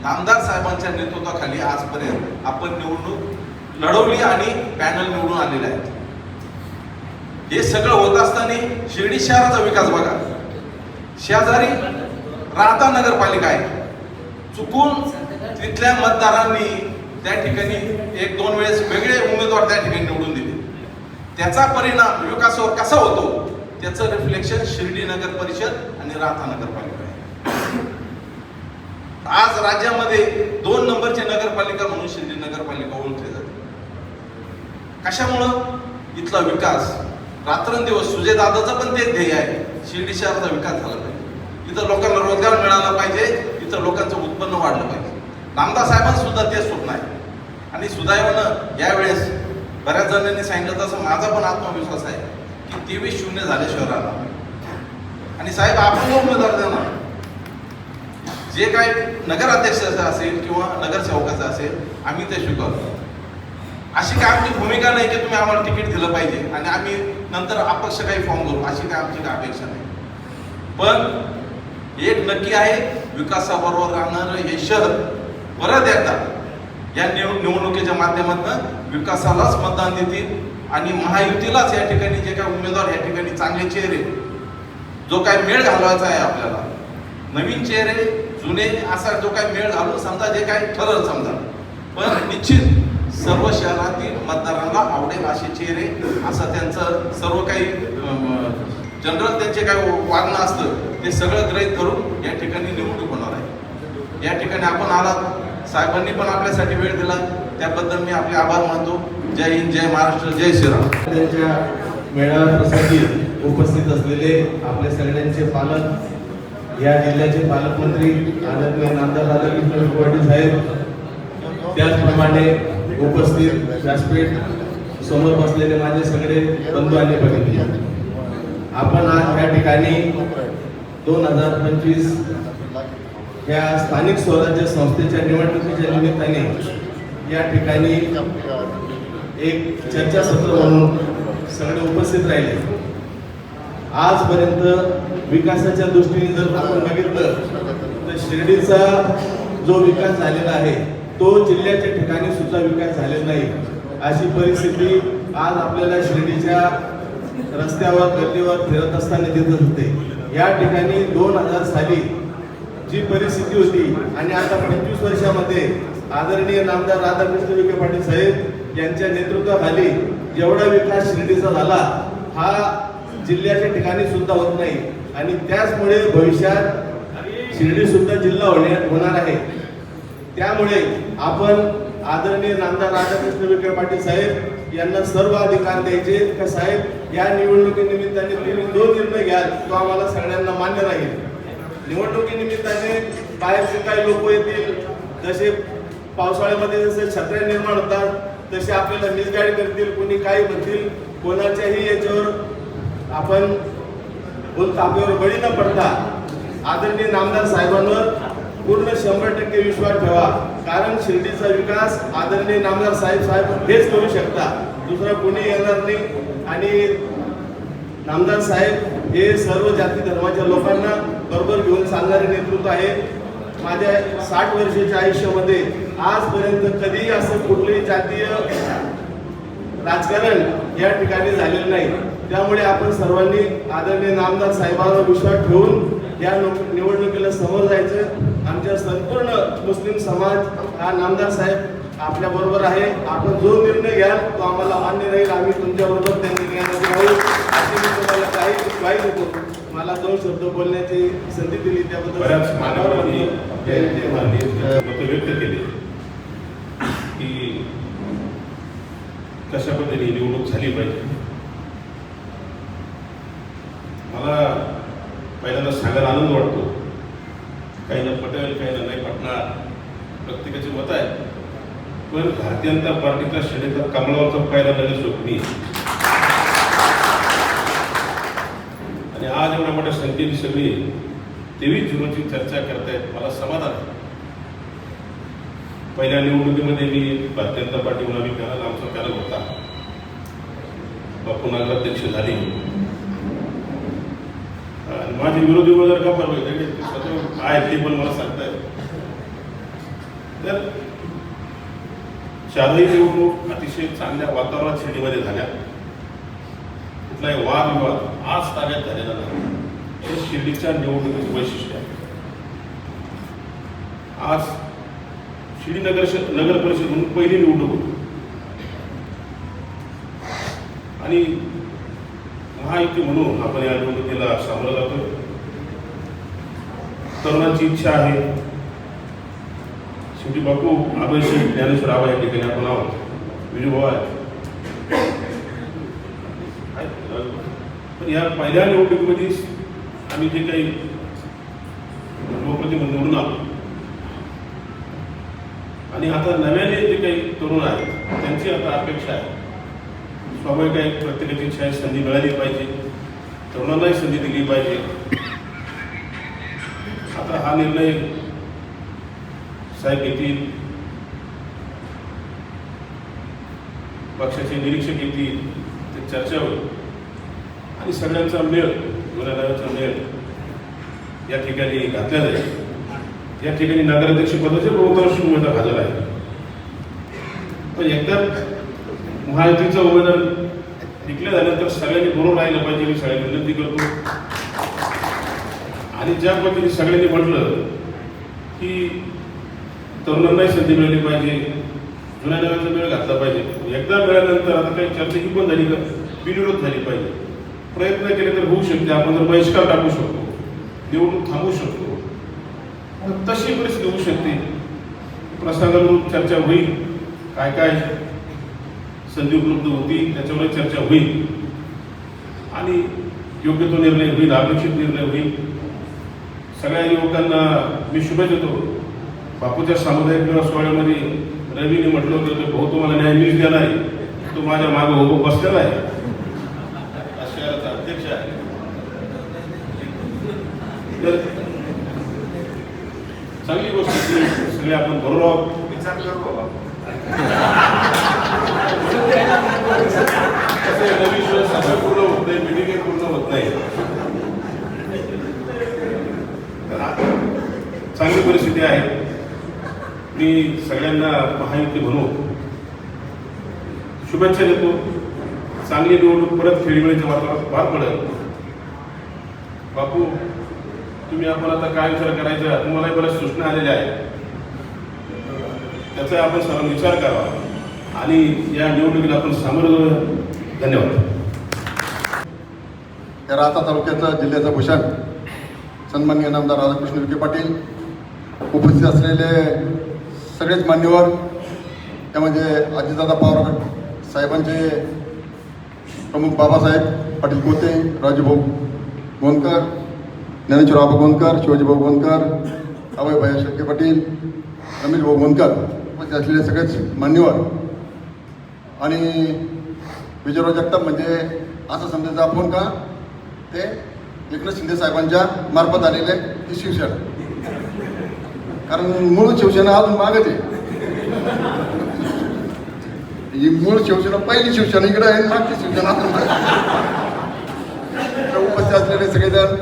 नामदार साहेबांच्या नेतृत्वाखाली आजपर्यंत आपण निवडणूक लढवली आणि पॅनल निवडून आलेले आहेत. हे सगळं होत असताना शिर्डी शहराचा विकास बघा. शेजारी राहता नगरपालिका आहे, चुकून तिथल्या मतदारांनी त्या ठिकाणी 1-2 वेळेस वेगळे उमेदवार त्या ठिकाणी निवडून दिले. त्याचा परिणाम विकासावर कसा होतो त्याचं रिफ्लेक्शन शिर्डी नगर परिषद आणि राहता नगरपालिका आहे. आज राज्यामध्ये 2 नंबरची नगरपालिका म्हणून शिर्डी नगरपालिका ओळखली जाते. कशामुळं? इथला विकास रात्रंदिवस सुजय दादाचं पण तेच ध्येय आहे, शिर्डी शहराचा विकास झाला पाहिजे, इथं लोकांना रोजगार मिळाला पाहिजे, इथं लोकांचं उत्पन्न वाढलं पाहिजे. नामदार साहेबांचं सुद्धा तेच स्वप्न आहे. आणि सुदैवानं यावेळेस बऱ्याच जणांनी सांगितलं तसं माझा पण आत्मविश्वास आहे की 23-0 झाले शहराला. आणि साहेब आपण उमेदवार देणार, जे काही नगराध्यक्षाचं असेल किंवा नगरसेवकाचं असेल आम्ही ते स्वीकारतो. अशी काय आमची भूमिका नाही की तुम्ही आम्हाला तिकीट दिलं पाहिजे आणि आम्ही नंतर अपक्ष काही फॉर्म करू, अशी काय आमची काय अपेक्षा नाही. पण एक नक्की आहे, विकासाबरोबर राहणारं हे शहर परत एकदा या निवडणुकीच्या माध्यमातून विकासालाच मतदान देतील आणि महायुतीलाच या ठिकाणी जे काही उमेदवार या ठिकाणी चांगले चेहरे जो काय मेळ घालवायचा आहे आपल्याला, नवीन चेहरे जुने असा जो काय मेळ घालून समजा जे काय ठरल समजा, पण निश्चित सर्व शहरातील मतदारांना आवडेल असे चेहरे, असं त्यांचं सर्व काही जनरल त्यांचे काय वागणं असतं ते सगळं गृहीत धरून या ठिकाणी निवडणूक होणार आहे. या ठिकाणी आपण आलात, साहेबांनी पण आपल्यासाठी वेळ दिला, त्याबद्दल मी आपले आभार मानतो. जय हिंद, जय महाराष्ट्र, जय श्रीराम. त्यांच्या मेळाव्याप्रसंगी उपस्थित असलेले आपले सगळ्यांचे पालक, या जिल्ह्याचे पालकमंत्री आदरणीय नामदार राधाकृष्ण विखे पाटील साहेब, त्याचप्रमाणे उपस्थित व्यासपीठ समोर बसलेले माझे सगळे बंधू आणि भगिनी, आपण आज या ठिकाणी 2025 या स्थानिक स्वराज्य संस्थेच्या निवडणुकीच्या निमित्ताने या ठिकाणी एक चर्चासत्र म्हणून सगळे उपस्थित राहिले. आजपर्यंत विकासाच्या दृष्टीने जर आपण बघितलं तर शिर्डीचा जो विकास झालेला आहे तो जिल्ह्याच्या ठिकाणी सुद्धा विकास झालेला नाही. अशी परिस्थिती आज आपल्याला शिर्डीच्या रस्त्यावर गल्लीवर फिरत असताना दिसत होते. या ठिकाणी 2000 साली जी परिस्थिती होती आणि आता 25 वर्षामध्ये आदरणीय नामदार राधाकृष्ण विखे पाटील साहेब यांच्या नेतृत्वाखाली जेवढा विकास शिर्डीचा झाला हा जिल्ह्याच्या ठिकाणी सुद्धा होत नाही आणि त्याचमुळे भविष्यात शिर्डी सुद्धा जिल्हा होणार आहे. त्यामुळे आपण आदरणीय नामदार राधाकृष्ण विखे पाटील साहेब यांना सर्व अधिकार द्यायचे का साहेब या निवडणुकीनिमित्ताने तुम्ही जो निर्णय घ्याल तो आम्हाला सगळ्यांना मान्य राहील. निवडणुकीनिमित्ताने बाहेरचे काही लोक येतील, जसे पावसाळ्यामध्ये जसे छत्र्या निर्माण होतात तसे आपल्याला मिसगाईड करतील, कोणी काही म्हणतील, कोणाच्याही याच्यावर आपण बोलतापेवर बळी न पडता आदरणीय नामदार साहेबांवर पूर्ण 100% विश्वास ठेवा. कारण शिर्डीचा विकास आदरणीय नामदार साहेब हेच करू शकता, दुसरा कोणी येणार नाही. आणि नामदार साहेब हे सर्व जाती धर्माच्या लोकांना बरोबर घेऊन चालणारे नेतृत्व आहे. माझ्या 60 वर्षाच्या आयुष्यामध्ये आजपर्यंत कधीही असं कुठलेही जातीय राजकारण या ठिकाणी झालेलं नाही. त्यामुळे आपण सर्वांनी आदरणीय नामदार साहेबांवर विश्वास ठेवून या निवडणुकीला समोर जायचं. आमच्या संपूर्ण मुस्लिम समाज हा नामदार साहेब आपल्या बरोबर आहे. आपण जो निर्णय घ्याल तो आम्हाला मान्य राहील, आम्ही तुमच्या बरोबर त्या निर्णयामध्ये राहू अशी मी तुम्हाला काही ग्वाही देतो. मला 2 शब्द बोलण्याची संधी दिली त्याबद्दल बऱ्याच मान्यवरांनी मत व्यक्त केले की कशा पद्धतीने निवडणूक झाली पाहिजे. मला पहिल्यांदा सांगायला आनंद वाटतो, काहींना पटेल काहींना नाही पटणार, प्रत्येकाची मत आहे. पण भारतीय जनता पार्टीचा शिर्डीचा कमळावरचा पहिला नगरसेवक मी, आणि आज एवढ्या मोठ्या संख्येने सगळी 23 जूनची चर्चा करतायत, मला समाधान आहे. पहिल्या निवडणुकीमध्ये मी भारतीय जनता पार्टी म्हणून आम्ही पॅनल, आमचा पॅनल होता, बापू नगराध्यक्ष झाले आणि माझे विरोधी उमेदवार का बरोबर काय ते पण मला सांगतायत. तर चारही निवडणूक अतिशय चांगल्या वातावरणात शिर्डीमध्ये झाल्या. कुठलाही वादविवाद आज ताब्यात झालेला नाही. हे शिर्डीच्या निवडणुकीचे वैशिष्ट्य आहे. आज शिर्डी नगर परिषद म्हणून पहिली निवडणूक होती आणि महायुती म्हणून आपण या निवडणुकीला सामोरं जातो. तरुणांची इच्छा आहे. शेवटी बापू अभयसिंग ज्ञानेश्वर आबा या ठिकाणी आपण आहोत, विजूभाऊ आहेत. पण या पहिल्या निवडणुकीमध्ये आम्ही जे काही लोकप्रतिनिधी निवडून आलो आणि आता नव्याने जे काही तरुण आहेत त्यांची आता अपेक्षा आहे, स्वाभाविक आहे, प्रत्येकाची इच्छा आहे संधी मिळाली पाहिजे, तरुणांनाही संधी दिली पाहिजे. आता हा निर्णय साहेब येतील, पक्षाचे निरीक्षक येतील, ते चर्चा होईल आणि सगळ्यांचा मेळ, जुन्या नव्याचा मेळ या ठिकाणी घातला जाईल. या ठिकाणी नगराध्यक्ष पदाचे बहुतांश उमेदवार हजर आहे. पण एकदा महायुतीचा उमेदवार निघल्या झाल्यानंतर सगळ्यांनी बरोबर राहिलं पाहिजे, मी सगळ्यांनी विनंती करतो. आणि ज्या पद्धतीने सगळ्यांनी म्हटलं की तरुणांनाही संधी मिळाली पाहिजे, जुन्या नव्याचा मेळ घातला पाहिजे. एकदा मिळाल्यानंतर आता काही चर्चा ही पण झाली का बिनविरोध झाली पाहिजे. प्रयत्न केले तर होऊ शकते. आपण जर बहिष्कार टाकू शकतो, निवडणूक थांबवू शकतो, तशी परिस्थिती होऊ शकते. प्रसादावरून चर्चा होईल, काय काय संधी उपलब्ध होती त्याच्यावर चर्चा होईल आणि योग्य तो निर्णय होईल, अपेक्षित निर्णय होईल. सगळ्या युवकांना मी शुभेच्छा देतो. बापूच्या सामुदायिक विवाह सोहळ्यामध्ये रवीने म्हटलं होतं की भाऊ तुम्हाला न्याय मीच देणार आहे, तो माझ्या मागं उभं बसलेला आहे, अशा अध्यक्ष आहे. तर चांगली गोष्ट सगळे आपण बरोबर विचार करू बाबा. नवीन सगळं पूर्ण होत नाही, मिटिंग पूर्ण होत नाही. चांगली परिस्थिती आहे. मी सगळ्यांना महायुती म्हणून शुभेच्छा देतो. चांगली निवडणूक परत खेळीमेळीच्या वातावरणात पार पडेल. बापू तुम्ही आपण आता काय विचार करायचा, तुम्हालाही बऱ्याच सूचना आलेल्या आहेत, त्याचा आपण सर्वांनी विचार करावा आणि या निवडणुकीला आपण सामोरं जाऊया. धन्यवाद. या राहता तालुक्याचा जिल्ह्याचा भूषण सन्माननीय नामदार राधाकृष्ण विखे पाटील, उपस्थित असलेले सगळेच मान्यवर, त्यामध्ये अजितदादा पवार साहेबांचे प्रमुख बाबासाहेब पाटील कोते, राजूभाऊ गोंदकर, ज्ञानेश्वरराव गोंदकर, शिवाजीभाऊ गोंदकर, अभयभाई शेट्टी पाटील, रमेशभाऊ गोंदकर, उपस्थित असलेले सगळेच मान्यवर आणि विजयराव जगताप म्हणजे असं समजायचं आपण का ते एकनाथ शिंदे साहेबांच्या मार्फत आलेले ही शिवसेना, कारण मूळ शिवसेना अजून मागच आहे. ही मूळ शिवसेना पहिली शिवसेना इकडे आहे, मागची शिवसेना उपस्थित असलेले सगळेजण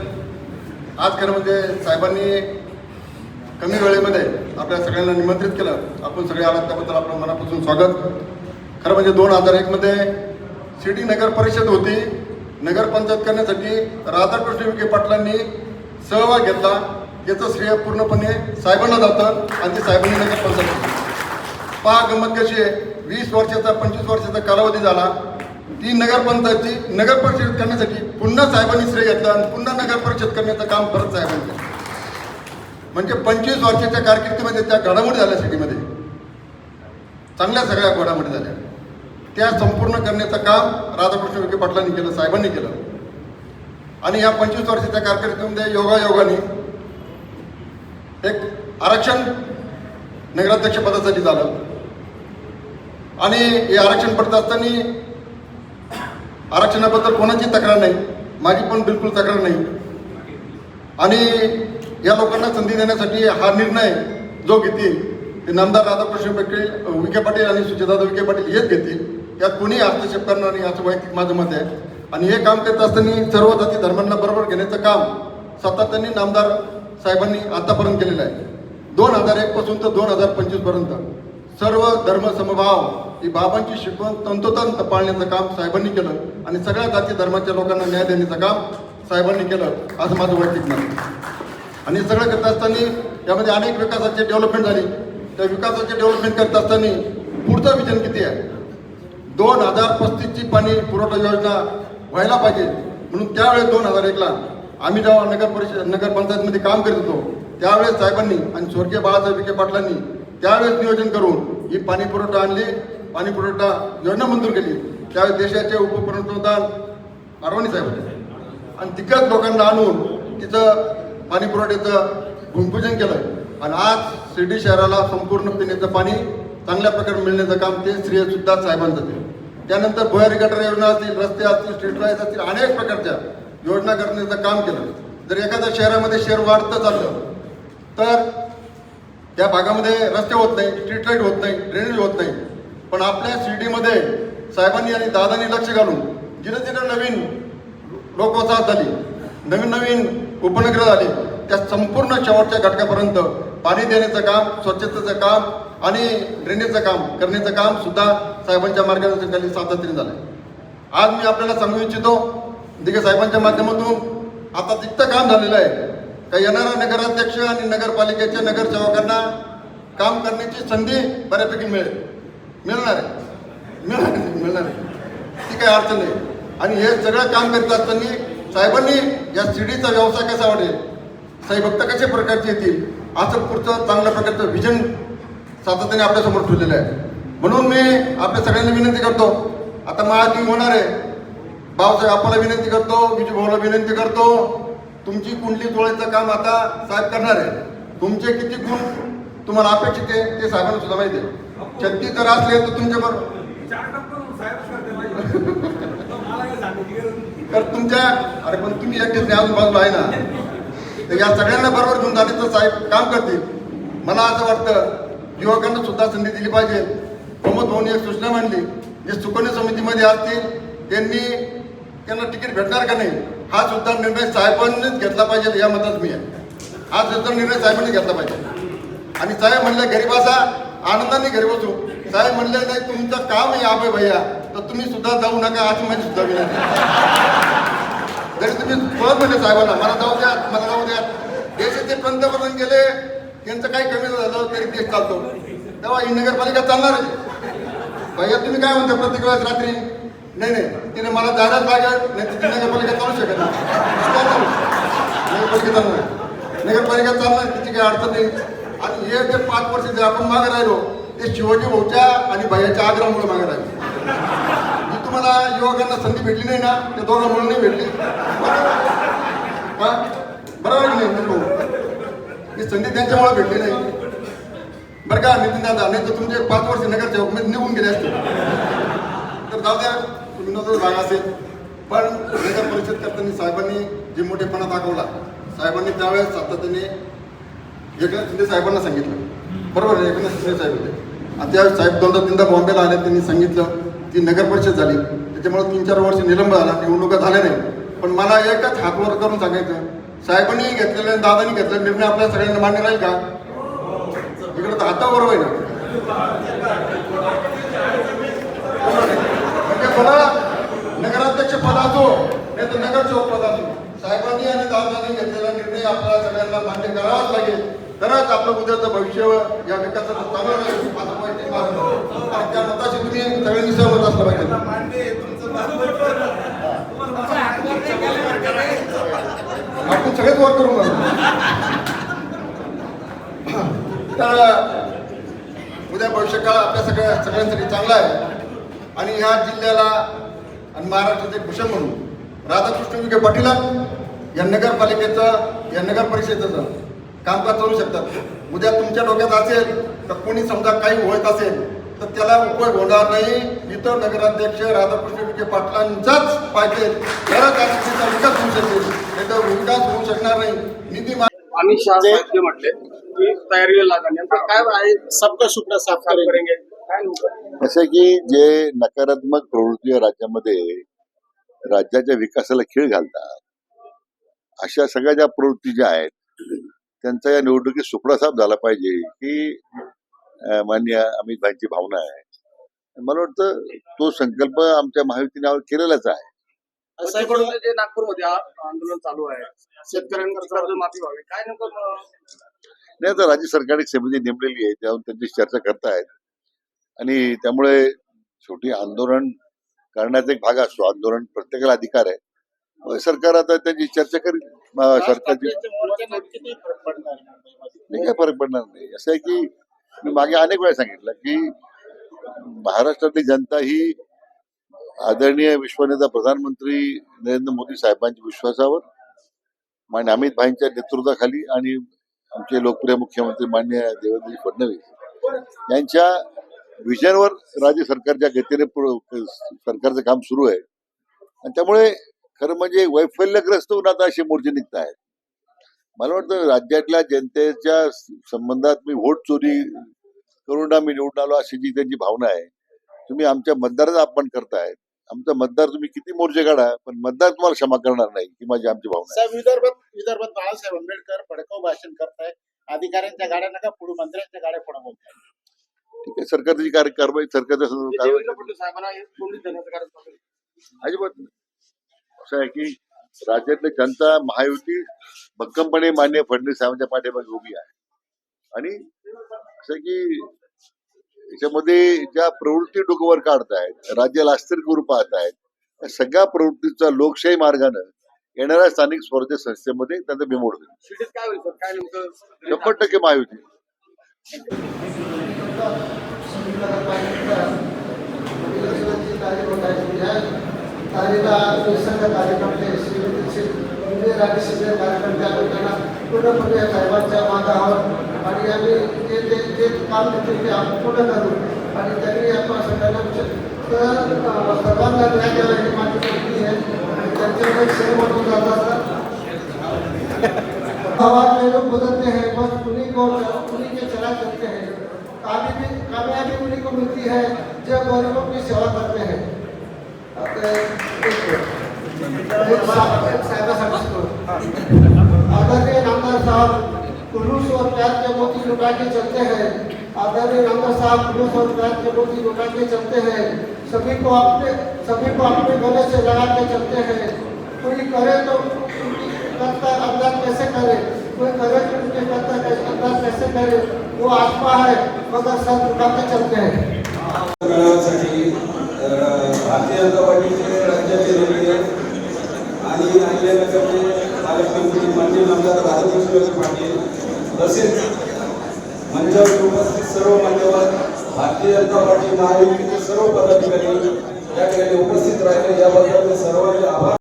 आज खरं म्हणजे साहेबांनी कमी वेळेमध्ये आपल्या सगळ्यांना निमंत्रित केलं. आपण सगळे आलात त्याबद्दल आपलं मनापासून स्वागत. खरं म्हणजे 2001मध्ये शिर्डी नगर परिषद होती. नगरपंचायत करण्यासाठी राधाकृष्ण विखे पाटलांनी सहभाग घेतला. याचं श्रेय पूर्णपणे साहेबांना जातं आणि ते साहेबांनी नगरपंचायत पहा गंमत कशी आहे. 20 वर्षाचा 25 वर्षाचा कालावधी झाला. ती नगरपंचायतची नगर परिषद करण्यासाठी पुन्हा साहेबांनी श्रेय घेतलं आणि पुन्हा नगर परिषद करण्याचं काम परत साहेबांनी केलं. म्हणजे 25 वर्षाच्या कारकिर्दीमध्ये त्या घडामोडी झाल्या सिटीमध्ये, चांगल्या सगळ्या घडामोडी झाल्या. त्या संपूर्ण करण्याचं काम राधाकृष्ण विखे पाटलांनी केलं, साहेबांनी केलं. आणि या 25 वर्षाच्या कारकिर्दीमध्ये योगायोगाने एक आरक्षण नगराध्यक्ष पदासाठी झालं आणि हे आरक्षण पडत असताना आरक्षणाबद्दल कोणाची तक्रार नाही, माझी पण बिलकुल तक्रार नाही. आणि या लोकांना संधी देण्यासाठी हा निर्णय जो घेतील ते नामदार राधाकृष्ण विखे पाटील आणि सुचेदादा विखे पाटील हेच घेतील. यात कोणी हस्तक्षेप करणार नाही असं वैयक्तिक माझं मत आहे. आणि हे काम करत असताना सर्व जाती धर्मांना बरोबर घेण्याचं काम सातत्याने नामदार साहेबांनी आतापर्यंत केलेलं आहे. 2001 पासून तर 2025 पर्यंत सर्व धर्म समभाव ही बाबांची शिकवण तंतोतंत पाळण्याचं काम साहेबांनी केलं आणि सगळ्या जाती धर्माच्या लोकांना न्याय देण्याचं काम साहेबांनी केलं असं माझं वैयक्तिक मत आहे. आणि सगळं करत असताना यामध्ये अनेक विकासाची डेव्हलपमेंट झाली. त्या विकासाची डेव्हलपमेंट करत असताना पुढचं विजन किती आहे, 2035ची पाणी पुरवठा योजना व्हायला पाहिजे. म्हणून त्यावेळेस 2001ला आम्ही जेव्हा नगरपंचायतमध्ये काम करत होतो त्यावेळेस साहेबांनी आणि स्वर्गीय बाळासाहेब विखे पाटलांनी त्यावेळेस नियोजन करून ही पाणी पुरवठा आणली, पाणी पुरवठा योजना मंजूर केली. त्यावेळेस देशाचे उपपंतप्रधान अरवाणी साहेब होते आणि तिकडच लोकांना आणून तिथं पाणी पुरवठ्याचं भूमिपूजन केलं आणि आज शिर्डी शहराला संपूर्ण पिण्याचं पाणी चांगल्या प्रकारे मिळण्याचं काम ते श्रेय सुद्धा साहेबांचं ते. त्यानंतर भुयारी गटर योजना असतील, रस्ते असतील, स्ट्रीट लाईट असतील, अनेक प्रकारच्या योजना करण्याचं काम केलं. जर एखाद्या शहरामध्ये शहर वाढतं चाललं तर त्या भागामध्ये रस्ते होत नाही, स्ट्रीट लाईट होत नाही, ड्रेनेज होत नाही. पण आपल्या शिर्डीमध्ये साहेबांनी आणि दादांनी लक्ष घालून जिथं जिथं नवीन लोकवसाहत झाली, नवीन उपनगरं झाली, त्या संपूर्ण शेवटच्या घटकापर्यंत पाणी देण्याचं काम, स्वच्छतेचं काम आणि ड्रेनेजचं काम करण्याचं काम सुद्धा साहेबांच्या मार्गदर्शनाखाली सातत्याने झालं. आज मी आपल्याला सांगू इच्छितो दिघे साहेबांच्या माध्यमातून आता जितकं काम झालेलं आहे का येणाऱ्या नगराध्यक्ष आणि नगरपालिकेच्या नगरसेवकांना काम करण्याची संधी बऱ्यापैकी मिळणार आहे ती काही अडचण नाही. आणि हे सगळं काम करत असताना साहेबांनी या शिर्डीचा व्यवसाय कसा वाढेल, साई भक्त कशा प्रकारचे येतील, असं पुढचं चांगल्या प्रकारचं विजन सातत्याने आपल्यासमोर ठेवलेलं आहे. म्हणून मी आपल्या सगळ्यांना विनंती करतो, आता महाती होणार आहे, भाऊसाहेब आपल्याला विनंती करतो, विजय भाऊला विनंती करतो, तुमची कुंडली जोडायचं काम आता साहेब करणार आहे. तुमचे किती गुण तुम्हाला अपेक्षित आहे ते साहेबांना सुद्धा माहिती आहे. 36 जर असले तर तुमच्याबरोबर तर तुमच्या अरे पण तुम्ही एकटेच नाही, अजून बाजूला आहे ना, तर या सगळ्यांना बरोबर घेऊन जाण्याचं साहेब काम करतील. मला असं वाटतं युवकांना सुद्धा संधी दिली पाहिजे. प्रमोद भाऊंनी एक सूचना मांडली, जे सुकन्या समितीमध्ये असतील त्यांना तिकीट भेटणार का नाही हा सुद्धा निर्णय साहेबांनीच घेतला पाहिजे, या मतात मी आहे. हा सुद्धा निर्णय साहेबांनी घेतला पाहिजे. आणि साहेब म्हणले घरी बसा, आनंदाने घरी बसू. साहेब म्हणले नाही तुमचं काम आहे आबे भैया, तर तुम्ही सुद्धा जाऊ नका अशी माझी सुद्धा विनंती. जरी तुम्ही पळत म्हणले साहेबांना मला जाऊ द्या, देशाचे पंतप्रधान गेले, त्यांचं काही कमी झालं तरी देश चालतो, तेव्हा ही नगरपालिका चालणार आहे. भैया तुम्ही काय म्हणता प्रत्येक वेळेस रात्री नाही तिने मला जायलाच लागेल, नाही तिथे नगरपालिका चालू शकत नाही. नगरपालिका चालणार, तिची काही अडचण नाही. आणि हे जे 5 वर्ष जे आपण मागे राहिलो ते शिवाजी भाऊच्या आणि भैयाच्या आग्रहामुळे मागे राहिलो. जी तुम्हाला युवकांना संधी भेटली नाही ना, त्या दोघांमुळे नाही भेटली. बरोबर की नाही भाऊ, ही संधी त्यांच्यामुळे भेटली नाही बरं का नितीन दादा, नाही तर तुमचे 5 वर्ष नगरसेवक मध्ये निघून गेले असते. तर जाऊ द्या, तुम्ही नजर भाग असेल. पण नगर परिषद करताना साहेबांनी जे मोठेपणा दाखवला, साहेबांनी त्यावेळेस सातत्याने एकनाथ शिंदे साहेबांना सांगितलं, बरोबर आहे, एकनाथ शिंदे साहेब होते. आणि त्यावेळेस साहेब 2दा-3दा बॉम्बेला आले, त्यांनी सांगितलं ती नगर परिषद झाली, त्याच्यामुळे 3-4 वर्ष निलंब झाला, निवडणुका झाल्या नाही. पण मला एकच हातवर करून सांगायचं, साहेबांनी घेतलेला दादानी घेतलेला निर्णय आपल्या सगळ्यांना मान्य राहील का? इकडे तर हातावर आहे ना, म्हणजे मला नगराध्यक्ष पद असो नाही तर नगरसेवक पद असो, साहेबांनी आणि दादांनी घेतलेला निर्णय आपल्याला सगळ्यांना मान्य करावाच लागेल. तरच आपलं उद्याचं भविष्य या विकासाचं चांगलं राहील. आणि त्या मताशी तुम्ही सगळ्यांनी सहमत असलं पाहिजे. आपण सगळेच वर करू मग. तर उद्या भविष्यकाळ आपल्या सगळ्यांसाठी चांगला आहे. आणि ह्या जिल्ह्याला आणि महाराष्ट्राचे भूषण म्हणून राधाकृष्ण विखे पाटील या नगरपालिकेचं या नगर परिषदेचं कामकाज चालू शकतात. उद्या तुमच्या डोक्यात असेल तर कोणी समजा काही होत असेल तर त्याला उपयोग होणार नाही. इतर नगराध्यक्ष राधाकृष्ण विखे पाटलांचाच पाहिजे, तरच आमचा विकास होऊ शकेल, नाही तर विकास होऊ शकणार नाही. निधी अमित शाह साहेब जे म्हटले की तयारीला लागा, नेमकं काय आहे सबका सुपडा साफ करेंगे काय? असं की जे नकारात्मक प्रवृत्ती राज्यामध्ये राज्याच्या विकासाला खीळ घालतात, अशा सगळ्या ज्या प्रवृत्ती ज्या आहेत त्यांचा या निवडणुकीत सुपडा साफ झाला पाहिजे ही माननीय अमित भाईंची भावना आहे. मला वाटतं तो संकल्प आमच्या महायुतीने केलेलाच आहे. साहेबांचं जे नागपूरमध्ये आंदोलन चालू आहे, शेतकऱ्यांना कर्जमाफी व्हावी, काय नेमकं? नाही, आता राज्य सरकार एक समिती नेमलेली आहे, त्यावर त्यांची चर्चा करतायत. आणि त्यामुळे शेवटी आंदोलन करण्याचा एक भाग असतो, आंदोलन प्रत्येकाला अधिकार आहे. सरकार आता त्यांची चर्चा करेल. सरकारची नाही काय फरक पडणार नाही. असं आहे की मी मागे अनेक वेळा सांगितलं की महाराष्ट्रातली जनता ही आदरणीय विश्वनेता प्रधानमंत्री नरेंद्र मोदी साहेबांच्या विश्वासावर, मान्य अमित भाईंच्या नेतृत्वाखाली आणि आमचे लोकप्रिय मुख्यमंत्री मान्य देवेंद्र फडणवीस यांच्या विजनवर राज्य सरकारच्या गतीने सरकारचं काम सुरू आहे. आणि त्यामुळे खरं म्हणजे वैफल्यग्रस्त होऊन आता असे मोर्चे निघत आहेत. मला वाटतं राज्यातल्या जनतेच्या संबंधात मी व्होट चोरी करून आम्ही निवडून आलो अशी जी त्यांची भावना आहे. तुम्ही आमच्या मतदाराचा अपमान करतायत. आमचा मतदार तुम्ही किती मोर्चे काढा, पण मतदार तुम्हाला क्षमा करणार नाही ही माझी आमची भावना आहे. विदर्भात बाळासाहेब आंबेडकर भडकाऊ भाषण करताय, अधिकाऱ्यांच्या गाड्या नका पुढे, मंत्र्यांच्या गाड्या पुढे बोलताय. ठीक आहे, सरकारची कारवाई सरकारच्या साहेबांना अजिबात असं आहे की राज्यातली जनता महायुती भक्कमपणे माननीय फडणवीस साहेबांच्या पाठीमागे उभी आहे. आणि असं की याच्यामध्ये ज्या प्रवृत्ती डोक्यावर काढतायत, राज्याला अस्थिर करू पाहतायत, या सगळ्या प्रवृत्तीचा लोकशाही मार्गानं येणाऱ्या स्थानिक स्वराज्य संस्थेमध्ये त्यांचा बिमोड होईल. शिर्डीत काय होईल सर? काय नेमकं 100% महायुती. पूर्णपणे साहेबांच्या मागावर आणि आम्ही जे काम देतील ते आपण पूर्ण करू आणि त्यांनी आपण सर्वांना न्याय द्यावा ही माझी विनंती आहे. आणि त्यांच्याकडे सहमत होऊन जातात. आवाज में लोग बदलते हैं, बस उन्हीं के चला करते हैं. कामयाबी उन्हीं को मिलती है जो गरीबों की सेवा करते हैं. आदरणीय नामदार साहब खुलूस और प्यार के मोती लुटा के चलते हैं. आदरणीय नामदार साहब खुलूस और प्यार के मोती लुटा के चलते हैं. सभी को अपने गले से लगा के चलते हैं. कोई करे तो करता अंदाज कैसे करे, कोई करे तो उनके करता अंदाज कैसे करे, वो आत्मा है मगर सर झुका के चलते हैं. भारतीय जनता पार्टीचे राज्याचे नेते आणि अहिल्यानगरचे महाराष्ट्राचे माजी नामदार राधाकृष्ण पाटील तसेच मंचावर उपस्थित सर्व मान्यवर भारतीय जनता पार्टी महायुतीचे सर्व पदाधिकारी या ठिकाणी उपस्थित राहिले याबद्दल सर्वांचे आभार.